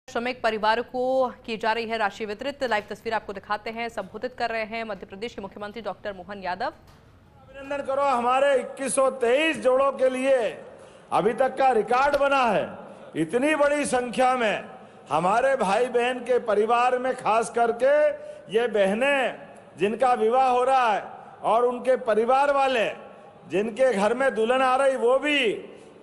श्रमिक परिवारों को की जा रही है राशि वितरित। लाइव तस्वीर आपको दिखाते हैं। संबोधित कर रहे हैं मध्य प्रदेश के मुख्यमंत्री डॉक्टर मोहन यादव। अभिनंदन करो, हमारे 2123 जोड़ों के लिए अभी तक का रिकॉर्ड बना है। इतनी बड़ी संख्या में हमारे भाई बहन के परिवार में खास करके ये बहनें जिनका विवाह हो रहा है और उनके परिवार वाले जिनके घर में दुल्हन आ रही, वो भी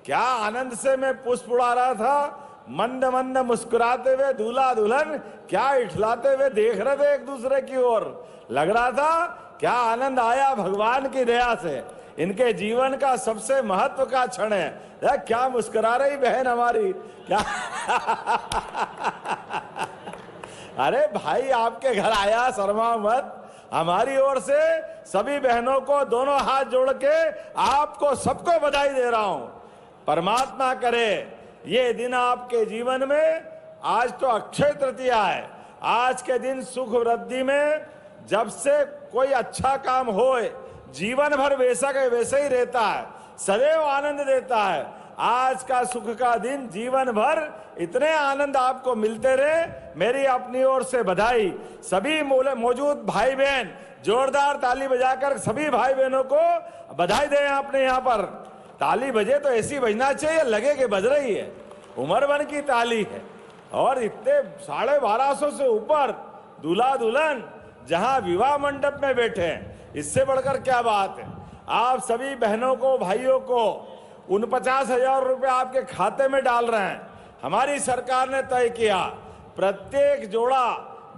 क्या आनंद से मैं पुष्प उड़ा रहा था। मंद मंद मुस्कुराते हुए दूल्हा दुल्हन क्या इठलाते हुए देख रहे थे एक दूसरे की ओर। लग रहा था क्या आनंद आया भगवान की दया से। इनके जीवन का सबसे महत्व का क्षण है। क्या मुस्कुरा रही बहन हमारी, क्या अरे भाई आपके घर आया, शर्मा मत। हमारी ओर से सभी बहनों को दोनों हाथ जोड़ के आपको सबको बधाई दे रहा हूं। परमात्मा करे ये दिन आपके जीवन में, आज तो अक्षय तृतीया है, आज के दिन सुख वृद्धि में जब से कोई अच्छा काम होए जीवन भर वैसा के वैसे ही रहता है, सदैव आनंद देता है। आज का सुख का दिन जीवन भर इतने आनंद आपको मिलते रहे, मेरी अपनी ओर से बधाई। सभी मौजूद भाई बहन जोरदार ताली बजाकर सभी भाई बहनों को बधाई दें। अपने यहाँ पर ताली बजे तो ऐसी बजना चाहिए लगे कि बज रही है, उम्र भर की ताली है। और इतने 1250 से ऊपर दूल्हा दुल्हन जहां विवाह मंडप में बैठे हैं, इससे बढ़कर क्या बात है। आप सभी बहनों को भाइयों को 49,000 रुपये आपके खाते में डाल रहे हैं। हमारी सरकार ने तय किया प्रत्येक जोड़ा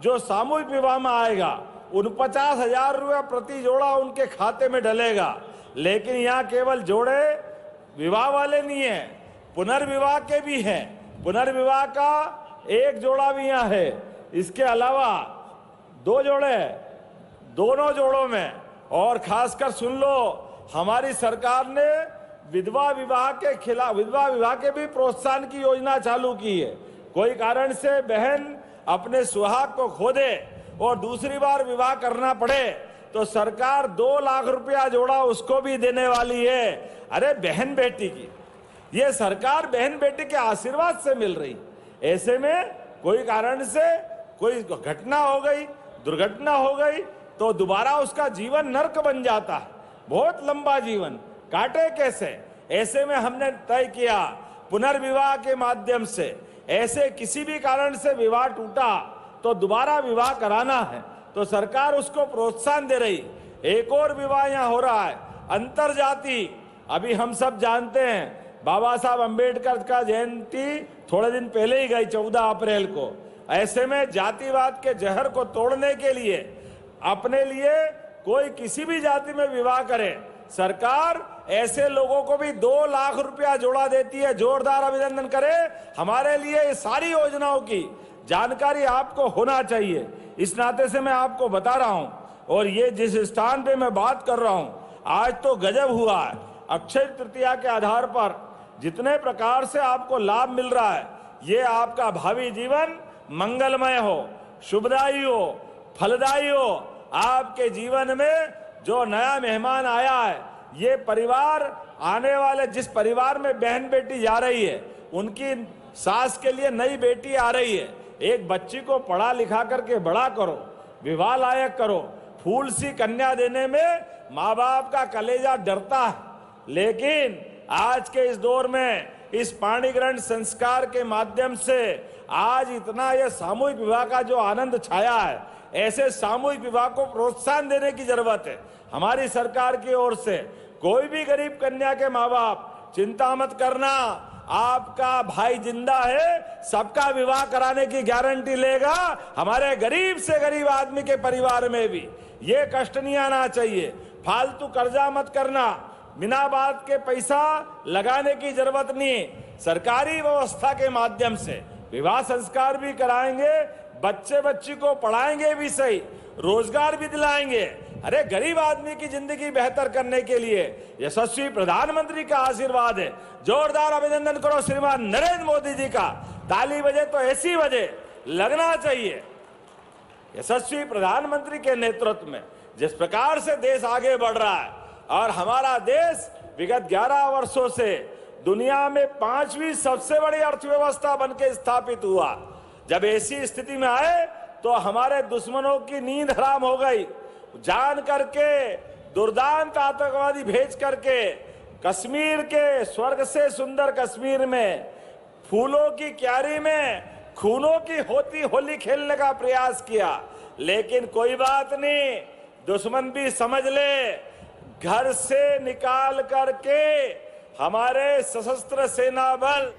जो सामूहिक विवाह में आएगा 49,000 रुपये प्रति जोड़ा उनके खाते में डलेगा। लेकिन यहाँ केवल जोड़े विवाह वाले नहीं है, पुनर्विवाह के भी हैं। पुनर्विवाह का एक जोड़ा भी यहाँ है, इसके अलावा 2 जोड़े, दोनों जोड़ों में। और खासकर सुन लो, हमारी सरकार ने विधवा विवाह के खिलाफ, विधवा विवाह के भी प्रोत्साहन की योजना चालू की है। कोई कारण से बहन अपने सुहाग को खो दे और दूसरी बार विवाह करना पड़े तो सरकार 2 लाख रुपया जोड़ा उसको भी देने वाली है। अरे बहन बेटी की ये सरकार बहन बेटी के आशीर्वाद से मिल रही। ऐसे में कोई कारण से कोई घटना हो गई, दुर्घटना हो गई तो दोबारा उसका जीवन नर्क बन जाता है, बहुत लंबा जीवन काटे कैसे। ऐसे में हमने तय किया पुनर्विवाह के माध्यम से ऐसे किसी भी कारण से विवाह टूटा तो दोबारा विवाह कराना है तो सरकार उसको प्रोत्साहन दे रही। एक और विवाह यहाँ हो रहा है अंतरजाति। अभी हम सब जानते हैं बाबा साहब अंबेडकर का जयंती थोड़े दिन पहले ही गई 14 अप्रैल को। ऐसे में जातिवाद के जहर को तोड़ने के लिए अपने लिए कोई किसी भी जाति में विवाह करे, सरकार ऐसे लोगों को भी 2 लाख रुपया जोड़ा देती है। जोरदार अभिनंदन करें। हमारे लिए ये सारी योजनाओं की जानकारी आपको होना चाहिए, इस नाते से मैं आपको बता रहा हूं। और ये जिस स्थान पे मैं बात कर रहा हूं, आज तो गजब हुआ है। अक्षय तृतीया के आधार पर जितने प्रकार से आपको लाभ मिल रहा है, ये आपका भावी जीवन मंगलमय हो, शुभदायी हो, फलदायी हो। आपके जीवन में जो नया मेहमान आया है, ये परिवार आने वाले जिस परिवार में बहन बेटी जा रही है, उनकी सास के लिए नई बेटी आ रही है। एक बच्ची को पढ़ा लिखा करके बड़ा करो, विवाह लायक करो। फूल सी कन्या देने में माँ बाप का कलेजा डरता है, लेकिन आज के इस दौर में इस पाणी ग्रहण संस्कार के माध्यम से आज इतना यह सामूहिक विवाह का जो आनंद छाया है, ऐसे सामूहिक विवाह को प्रोत्साहन देने की जरूरत है। हमारी सरकार की ओर से कोई भी गरीब कन्या के माँ बाप चिंता मत करना, आपका भाई जिंदा है, सबका विवाह कराने की गारंटी लेगा। हमारे गरीब से गरीब आदमी के परिवार में भी ये कष्ट नहीं आना चाहिए। फालतू कर्जा मत करना, बिना बात के पैसा लगाने की जरूरत नहीं। सरकारी व्यवस्था के माध्यम से विवाह संस्कार भी कराएंगे, बच्चे बच्ची को पढ़ाएंगे भी सही, रोजगार भी दिलाएंगे। अरे गरीब आदमी की जिंदगी बेहतर करने के लिए यशस्वी प्रधानमंत्री का आशीर्वाद है। जोरदार अभिनंदन करो श्रीमान नरेंद्र मोदी जी का। ताली बजे तो ऐसी बजे लगना चाहिए। यशस्वी प्रधानमंत्री के नेतृत्व में जिस प्रकार से देश आगे बढ़ रहा है और हमारा देश विगत 11 वर्षों से दुनिया में 5वीं सबसे बड़ी अर्थव्यवस्था बनकर स्थापित हुआ। जब ऐसी स्थिति में आए तो हमारे दुश्मनों की नींद हराम हो गई। जान करके दुर्दांत आतंकवादी भेज करके कश्मीर के स्वर्ग से सुंदर कश्मीर में फूलों की क्यारी में खूनों की होती होली खेलने का प्रयास किया, लेकिन कोई बात नहीं, दुश्मन भी समझ ले, घर से निकाल करके हमारे सशस्त्र सेना बल